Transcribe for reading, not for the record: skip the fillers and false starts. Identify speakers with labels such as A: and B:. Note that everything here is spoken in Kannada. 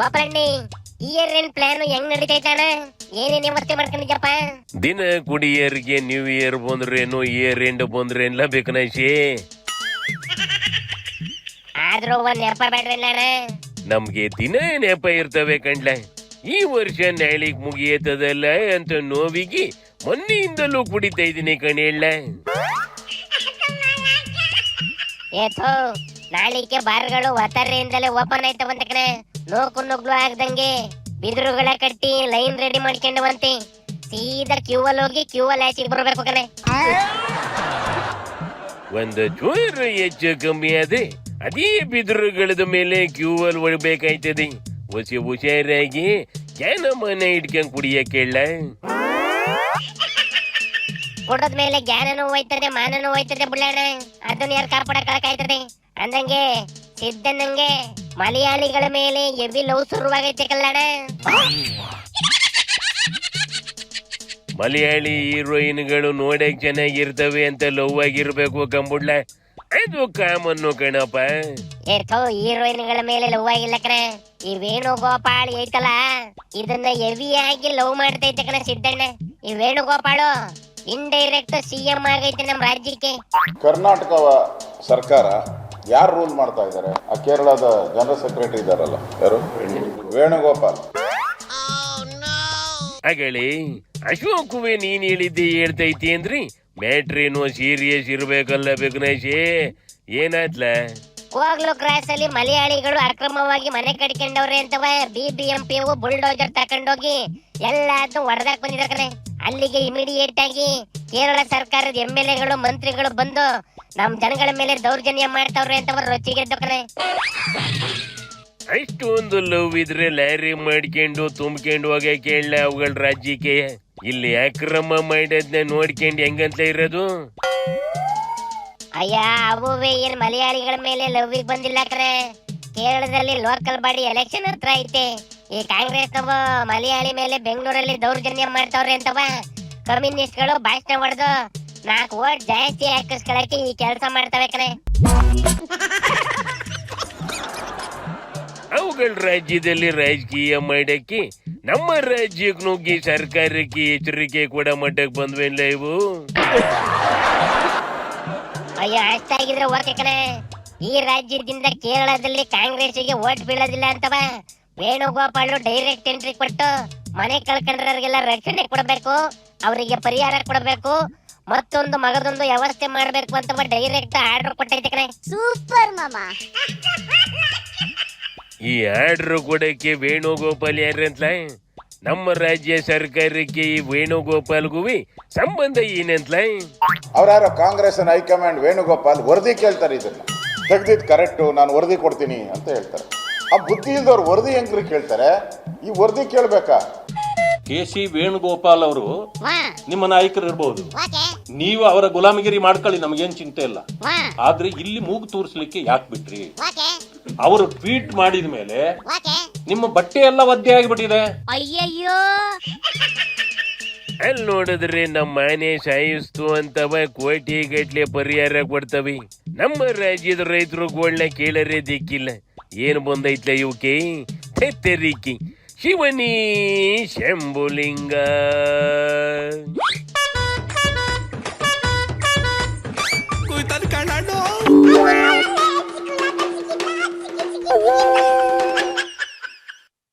A: ಗೋಪಾಲಣ್ಣಿ ಇಯರ್ ಏನ್ ಪ್ಲಾನ್ ಹೆಂಗ್ ನಡೀತೈತಣ್ಣ? ಏನೇನ್ ವ್ಯವಸ್ಥೆ ಮಾಡ್ಕೊಂಡಿದ್ದಪ್ಪ?
B: ದಿನ ಕುಡಿಯರ್ಗೆ ನ್ಯೂ ಇಯರ್ ಬಂದ್ರೇನು ಇಯರ್ ಎಂಡ್ ಬಂದ್ರೇನ್ಲ ಬೇಕನಾಶಿ.
A: ಆದ್ರೂ ಒಂದ್ ನೆಪ ಬೇಡ್ರಲ್ಲ ಅಣ್ಣ?
B: ನಮ್ಗೆ ದಿನ ನೆಪ ಇರ್ತವೆ ಕಣ್ಲ. ಈ ವರ್ಷ ನಾಳಿಗ್ ಮುಗಿಯತದಲ್ಲ ಅಂತ ನೋವಿಗೆ ಮೊನ್ನೆಯಿಂದಲೂ ಕುಡಿತಾ ಇದೀನಿ ಕಣೇಳ.
A: ಏಥೋ ನಾಳಿಕೆ ಬಾರ್ಗಳು ಒತ್ತಾರೆಯಿಂದಲೇ ಓಪನ್ ಆಯ್ತವಂತ ಕಣೆ. ನೋಕು ನುಗ್ಲು ಆಗದಂಗೆ ಬಿದಿರುಗಳ ಕಟ್ಟಿ ಲೈನ್ ರೆಡಿ ಮಾಡ್ಕೊಂಡವಂತೆ. ಸೀದಾ ಕ್ಯೂ ಅಲ್ಲಿ ಹೋಗಿ ಕ್ಯೂ ಅಲ್ಲಿ ಆಚೆಗೆ ಬರ್ಬೇಕು ಕಣೆ.
B: ಒಂದು ಚೂರು ಹೆಚ್ಚು ಕಮ್ಮಿ ಆದ್ರೆ ಅದೇ ಬಿದಿರುಗಳದ ಮೇಲೆ ಕ್ಯೂ ಅಲ್ಲಿ ಒಳ್ಬೇಕಾಯ್ತದೆ. ಹುಷಾರಾಗಿ ಕ್ಯಾನ ಮನೆ ಇಟ್ಕೊಂಡ್ ಕುಡಿಯಕ್ಕೇಳ.
A: ಕುಡದ್ಮೇಲೆ ಜ್ಞಾನನೂ ಹೋಯ್ತದೆ ಮಾನನೂ ಹೋಯ್ತದೆ ಬುಳ್ಳಣ್ಣ. ಅದನ್ನ ಯಾರು ಕಾಪಾಡಕ್ಕಾಯ್ತದೆ? ಅಂದಂಗೆ ಸಿದ್ದಣ್ಣಂಗೆ ಮಲಯಾಳಿಗಳ ಮೇಲೆ ಎವಿ ಲವ್ ಶುರುವಾಗೈತೆ ಕಲ್ಲಣ್ಣ.
B: ಮಲಯಾಳಿ ಹೀರೋಯಿನ್ಗಳು ನೋಡಕ್ ಚೆನ್ನಾಗಿರ್ತವೆ ಅಂತ ಲವ್ ಆಗಿರ್ಬೇಕು ಕಂಬುಡ್ಲ. ಅದು ಕಾಮನ್ನು ಕಣಪ್ಪ.
A: ಏರ್ಕೋ ಹೀರೋಯಿನ್ಗಳ ಮೇಲೆ ಲವ್ ಆಗಿಲ್ಲ ಕಣ. ಈ ವೇಣುಗೋಪಾಲ್ ಐತಲ್ಲ ಇದನ್ನ ಹೆವಿಯಾಗಿ ಲವ್ ಮಾಡ್ತೈತೆ ಕಣ ಸಿದ್ದಣ್ಣ. ಈ ವೇಣುಗೋಪಾಳು ಇಂಡೈರೆಕ್ಟ್ ಸಿಎಂ ಆಗೈತೆ ನಮ್ಮ ರಾಜ್ಯಕ್ಕೆ.
C: ಕರ್ನಾಟಕ ಸರ್ಕಾರ ಯಾರು ರೂಲ್ ಮಾಡ್ತಾ ಇದ್ದಾರೆ? ಆ ಕೇರಳದ ಜನರಲ್ ಸೆಕ್ರೆಟರಿ ಇದಾರಲ್ಲ, ಯಾರು? ವೇಣುಗೋಪಾಲ್.
B: ಹಾಗಳಿ ಅಶೋಕುವೆ ನೀನ್ ಹೇಳಿದ್ದೆ ಹೇಳ್ತೈತಿ ಅಂದ್ರಿ ಮ್ಯಾಟ್ರೇನು ಸೀರಿಯಸ್ ಇರ್ಬೇಕಲ್ಲ ಬೇಕನಾಶಿ. ಏನಾದ್ಲ?
A: ಹೋಗ್ಲು ಕ್ರಾಸ್ ಅಲ್ಲಿ ಮಲಯಾಳಿಗಳು ಅಕ್ರಮವಾಗಿ ಮನೆ ಕಟ್ಕೊಂಡವ್ರೆ ಅಂತವ BBMP ಬುಲ್ಡೋಜರ್ ತಕೊಂಡೋಗಿ ಎಲ್ಲಾದ್ನೂ ಹೊಡೆದಾಕ್ ಬಂದಿದ್ದಾರೆ ಕಣೆ. ಅಲ್ಲಿಗೆ ಇಮಿಡಿಯೇಟ್ ಆಗಿ ಕೇರಳ ಸರ್ಕಾರದ MLAಗಳು ಮಂತ್ರಿಗಳು ಬಂದು ನಮ್ ಜನಗಳ ಮೇಲೆ ದೌರ್ಜನ್ಯ ಮಾಡ್ತಾವ್ರೆ ಅಂತವ ರೊಚ್ಚಿಗೆದ್ದು ಕಣೆ.
B: ಅಷ್ಟೊಂದು ಲವ್ ಇದ್ರೆ ಲಾರಿ ಮಾಡ್ಕೊಂಡು ತುಂಬ್ಕೊಂಡು ಹೋಗ ಕೇಳ ಅವುಗಳ ರಾಜ್ಯಕ್ಕೆ. ಇಲ್ಲಿ ಅಕ್ರಮ ಮಾಡೋದ್ನ ನೋಡ್ಕೊಂಡು ಹೆಂಗಂತ ಇರೋದು?
A: ಅಯ್ಯ ಅವುವೇ ಏನ್ ಮಲಯಾಳಿಗಳ ಮೇಲೆ ಲವ್ ಬಂದಿಲ್ಲ ಕಣೆ. ಕೇರಳದಲ್ಲಿ ಲೋಕಲ್ ಬಾಡಿ ಎಲೆಕ್ಷನ್ ಹತ್ರ ಐತೆ. ಈ ಕಾಂಗ್ರೆಸ್ ನವ ಮಲಯಾಳಿ ಮೇಲೆ ಬೆಂಗಳೂರಲ್ಲಿ ದೌರ್ಜನ್ಯ ಮಾಡ್ತಾವ್ರೆ ಅಂತವ ಕಮ್ಯುನಿಸ್ಟ್ಗಳು ಭಾಷಣ ಹೊಡೆದು 4 ವೋಟ್ ಜಾಸ್ತಿ ಹಾಕಿಸ್ಕೊಳಕ್ಕೆ ಈ ಕೆಲಸ ಮಾಡ್ತವೆ ಕಣೆ.
B: ಅವುಗಳ ರಾಜ್ಯದಲ್ಲಿ ರಾಜಕೀಯ ಮಾಡಕ್ಕೆ ನಮ್ಮ ರಾಜ್ಯಕ್ಕೆ ನುಗ್ಗಿ ಸರ್ಕಾರಕ್ಕೆ ಎಚ್ಚರಿಕೆ ಕೊಡ ಮಟ್ಟಕ್ಕೆ ಬಂದ್ವೇನ್ಲ ಇವು?
A: ಅಯ್ಯೋ ಅಷ್ಟಾಗಿದ್ರೆ ಓಕೆ ಕಣೆ. ಈ ರಾಜ್ಯದಿಂದ ಕೇರಳದಲ್ಲಿ ಕಾಂಗ್ರೆಸ್ಗೆ ವೋಟ್ ಬೀಳೋದಿಲ್ಲ ಅಂತವ ವೇಣುಗೋಪಾಲ್ ಡೈರೆಕ್ಟ್ ಎಂಟ್ರಿ ಕೊಟ್ಟು ಮನೆ ಕಳ್ಕೊಂಡ್ರಿಗೆಲ್ಲ ರಕ್ಷಣೆ ಕೊಡಬೇಕು, ಅವರಿಗೆ ಪರಿಹಾರ ಕೊಡಬೇಕು, ಮತ್ತೊಂದು ಮಗದೊಂದು ವ್ಯವಸ್ಥೆ ಮಾಡ್ಬೇಕು ಅಂತ ಡೈರೆಕ್ಟ್ ಆರ್ಡರ್ ಕೊಟ್ಟೈತೆ ಕಣೆ.
D: ಸೂಪರ್ ಮಾಮಾ.
B: ಈ ಆರ್ಡರ್ ಕೊಡಕ್ಕೆ ವೇಣುಗೋಪಾಲ್ ಯಾರಂತಲ? ನಮ್ಮ ರಾಜ್ಯ ಸರ್ಕಾರಕ್ಕೆ ಈ ವೇಣುಗೋಪಾಲ್ಗೂ ಸಂಬಂಧ ಏನಂತಲ?
C: ಅವ್ರ್ಯಾರೋ ಕಾಂಗ್ರೆಸ್ ಹೈಕಮಾಂಡ್ ವೇಣುಗೋಪಾಲ್ ವರದಿ ಕೇಳ್ತಾರೆ. ಇದನ್ನ ತೆಗ್ದಿದ್ ಕರೆಕ್ಟು, ನಾನು ವರದಿ ಕೊಡ್ತೀನಿ ಅಂತ ಹೇಳ್ತಾರೆ. ಆ ಬುದ್ಧಿ ಇಲ್ದವ್ರು ವರದಿ ಹೆಂಗ್ರಿ ಕೇಳ್ತಾರೆ? ಈ ವರದಿ ಕೇಳ್ಬೇಕಾ?
E: KC ವೇಣುಗೋಪಾಲ್ ಅವರು ನಿಮ್ಮ ನಾಯಕರು ಇರಬಹುದು, ನೀವು ಅವರ ಗುಲಾಮಗಿರಿ ಮಾಡ್ಕೊಳ್ಳಿ, ನಮಗೇನ್ ಚಿಂತೆ ಇಲ್ಲ. ಆದ್ರೆ ಇಲ್ಲಿ ಮೂಗು ತೂರಿಸ್ಲಿಕ್ಕೆ ಯಾಕೆ ಬಿಟ್ರಿ? ಅವರು ಟ್ವೀಟ್ ಮಾಡಿದ ಮೇಲೆ ನಿಮ್ಮ ಬಟ್ಟೆ ಎಲ್ಲ ಒದ್ದೆ ಆಗಿಬಿಟ್ಟಿದೆ.
D: ಅಯ್ಯಯ್ಯೋ,
B: ಅಲ್ಲಿ ನೋಡಿದ್ರೆ ನಮ್ಮ ಮನೆ ಸಾಯಿಸ್ತು ಅಂತವ ಕೋಟಿ ಗಟ್ಲೆ ಪರಿಹಾರ ಕೊಡ್ತವಿ. ನಮ್ಮ ರಾಜ್ಯದ ರೈತರು ಗೋಳ್ನ ಕೇಳರೇ ದಿಕ್ಕಿಲ್ಲ. ಏನು ಬಂದೈತ್ಲ ಇವಕ್ಕೆ? ತೆತ್ತರಿಕಿ Shivani Shambhulinga.
F: Kuitan ka na no!